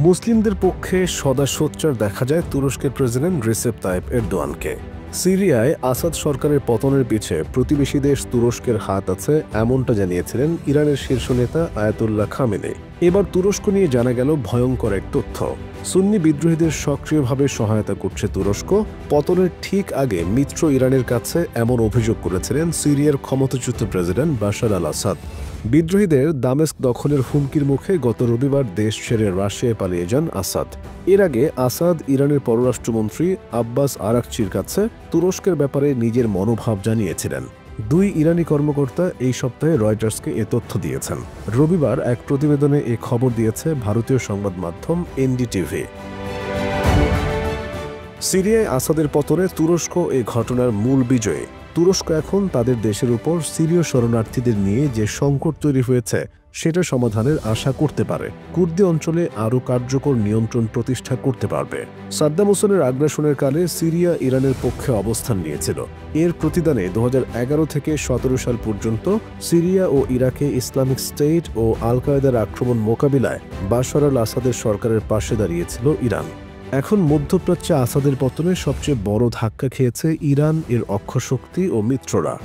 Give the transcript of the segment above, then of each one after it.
মুসলিমদের পক্ষে সদা সোচ্চার দেখা যায় তুরস্কের প্রেসিডেন্ট রিসেপ তাইপ এরদোয়ানকে। সিরিয়ায় আসাদ সরকারের পতনের পিছে প্রতিবেশী দেশ তুরস্কের হাত আছে, এমনটা জানিয়েছিলেন ইরানের শীর্ষ নেতা আয়াতুল্লাহ খামেনি। এবার তুরস্ক নিয়ে জানা গেল ভয়ঙ্কর এক তথ্য। সুন্নি বিদ্রোহীদের সক্রিয়ভাবে সহায়তা করছে তুরস্ক। পতনের ঠিক আগে মিত্র ইরানের কাছে এমন অভিযোগ করেছিলেন সিরিয়ার ক্ষমতাচ্যুত প্রেসিডেন্ট বাশার আল আসাদ। বিদ্রোহীদের দামেস্ক দখলের হুমকির মুখে গত রবিবার দেশ ছেড়ে রাশিয়ায় পালিয়ে যান আসাদ। এর আগে আসাদ ইরানের পররাষ্ট্রমন্ত্রী আব্বাস আরাকচির কাছে তুরস্কের ব্যাপারে নিজের মনোভাব জানিয়েছিলেন। দুই ইরানি কর্মকর্তা এই সপ্তাহে রয়টার্সকে এ তথ্য দিয়েছেন। রবিবার এক প্রতিবেদনে এ খবর দিয়েছে ভারতীয় সংবাদ মাধ্যম এনডিটিভি। সিরিয়ায় আসাদের পতনে তুরস্ক এ ঘটনার মূল বিজয়ী। তুরস্ক এখন তাদের দেশের উপর সিরীয় শরণার্থীদের নিয়ে যে সংকট তৈরি হয়েছে সেটা সমাধানের আশা করতে পারে। কুর্দি অঞ্চলে আরও কার্যকর নিয়ন্ত্রণ প্রতিষ্ঠা করতে পারবে। সাদ্দাম হোসেনের আগ্রাসনের কালে সিরিয়া ইরানের পক্ষে অবস্থান নিয়েছিল। এর প্রতিদানে 2011 থেকে 17 সাল পর্যন্ত সিরিয়া ও ইরাকে ইসলামিক স্টেট ও আল কায়েদার আক্রমণ মোকাবিলায় বাশার আল আসাদের সরকারের পাশে দাঁড়িয়েছিল ইরান। এখন মধ্যপ্রাচ্যে আসাদের পতনে সবচেয়ে বড় ধাক্কা খেয়েছে ইরান, এর অক্ষশক্তি ও মিত্ররা।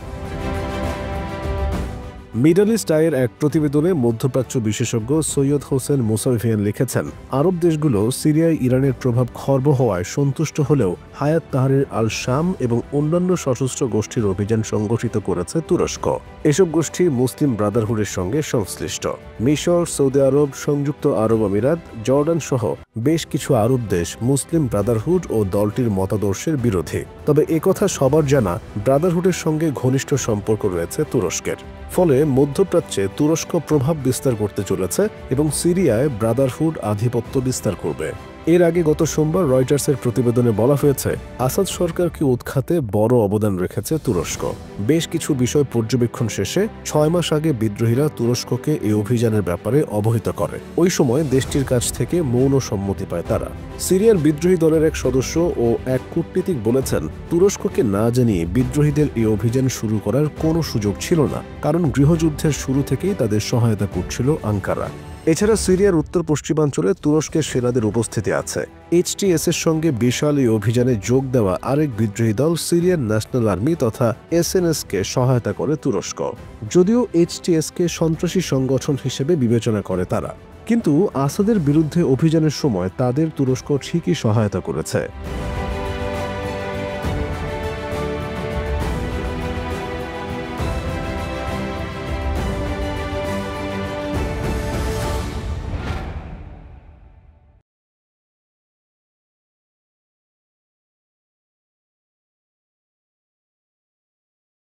মিডল ইস্ট আইয়ের এক প্রতিবেদনে মধ্যপ্রাচ্য বিশেষজ্ঞ সৈয়দ হোসেন মোসাফিয়ান লিখেছেন, আরব দেশগুলো সিরিয়ায় ইরানের প্রভাব খর্ব হওয়ায় সন্তুষ্ট হলেও হায়াত তাহরির আল শাম এবং অন্যান্য সশস্ত্র গোষ্ঠীর অভিযান সংগঠিত করেছে তুরস্ক। এসব গোষ্ঠী মুসলিম ব্রাদারহুডের সঙ্গে সংশ্লিষ্ট। মিশর, সৌদি আরব, সংযুক্ত আরব আমিরাত, জর্ডান সহ বেশ কিছু আরব দেশ মুসলিম ব্রাদারহুড ও দলটির মতাদর্শের বিরোধী। তবে একথা সবার জানা, ব্রাদারহুডের সঙ্গে ঘনিষ্ঠ সম্পর্ক রয়েছে তুরস্কের। ফলে মধ্যপ্রাচ্যে তুরস্ক প্রভাব বিস্তার করতে চলেছে এবং সিরিয়ায় ব্রাদারহুড আধিপত্য বিস্তার করবে। এর আগে গত সোমবার রয়টার্সের প্রতিবেদনে বলা হয়েছে, আসাদ সরকারকে উৎখাতে বড় অবদান রেখেছে তুরস্ক। বেশ কিছু বিষয় পর্যবেক্ষণ শেষে 6 মাস আগে বিদ্রোহীরা তুরস্ককে এই অভিযানের ব্যাপারে অবহিত করে। ওই সময় দেশটির কাছ থেকে মৌন সম্মতি পায় তারা। সিরিয়ার বিদ্রোহী দলের এক সদস্য ও এক কূটনীতিক বলেছেন, তুরস্ককে না জানিয়ে বিদ্রোহীদের এই অভিযান শুরু করার কোনো সুযোগ ছিল না, কারণ গৃহযুদ্ধের শুরু থেকেই তাদের সহায়তা করছিল আঙ্কারা। এছাড়া সিরিয়ার উত্তর পশ্চিমাঞ্চলে তুরস্কের সেনাদের উপস্থিতি আছে। এইচটিএস এর সঙ্গে বিশাল এই অভিযানে যোগ দেওয়া আরেক বিদ্রোহী দল সিরিয়ান ন্যাশনাল আর্মি তথা এসএনএস কে সহায়তা করে তুরস্ক। যদিও এইচটিএস কে সন্ত্রাসী সংগঠন হিসেবে বিবেচনা করে তারা, কিন্তু আসাদের বিরুদ্ধে অভিযানের সময় তাদের তুরস্ক ঠিকই সহায়তা করেছে।